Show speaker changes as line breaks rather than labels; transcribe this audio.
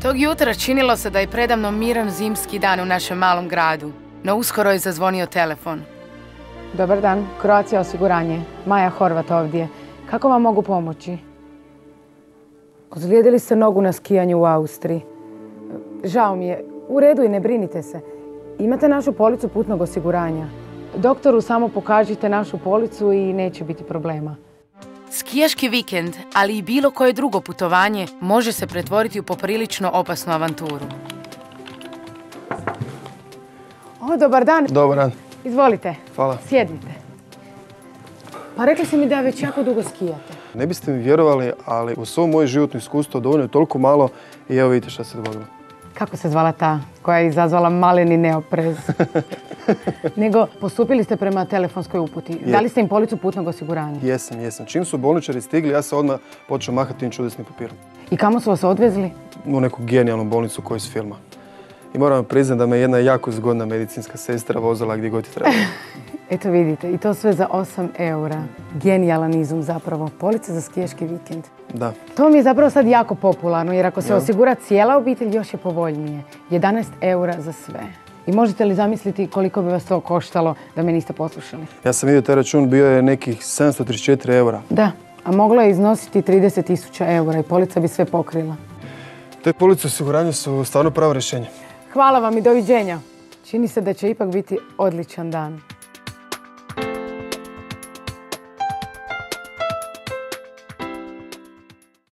Tog jutra činilo se da je predavno miran zimski dan u našem malom gradu, no uskoro je zazvonio telefon. Dobar dan, Croatia osiguranje. Maja Horvat ovdje. Kako vam mogu pomoći? Ozlijedili ste nogu na skijanju u Austriji. Žao mi je. U redu i ne brinite se. Imate našu policu putnog osiguranja. Doktoru samo pokažite našu policu i neće biti problema. Skijaški vikend, ali i bilo koje drugo putovanje, može se pretvoriti u poprilično opasnu avanturu. Dobar dan.
Dobar dan.
Izvolite.
Hvala.
Sjednite. Pa rekli ste mi da već jako dugo skijate.
Ne biste mi vjerovali, ali u svom moje životno iskustvo dovoljno je toliko malo i evo vidite šta se dogodilo.
Kako se zvala ta koja je izazvala maleni neoprez? Nego, postupili ste prema telefonskoj uputi. Dali ste im policu putnog osiguranja?
Jesam. Čim su bolničari stigli, ja sam odmah počeo mahati tim čudesnim papirom.
I kamo su vas odvezli?
U neku genijalnu bolnicu koju iz filma. I moram vam priznati da me jedna jako zgodna medicinska sestra vozila gdje god je trebala.
Eto vidite, i to sve za 8 eura. Genijalan izum zapravo. Polica za skijaški vikend.
Da.
To mi je zapravo sad jako popularno, jer ako se osigura cijela obitelj, još je povoljnije. 11 eura za sve. I možete li zamisliti koliko bi vas to koštalo da me niste poslušali?
Ja sam vidio taj račun, bio je nekih 734 eura.
Da, a moglo je iznositi 30.000 eura i polica bi sve pokrila.
Te police osiguranja su stvarno pravo rješenje.
Hvala vam i doviđenja. Čini se da će ipak biti odličan dan.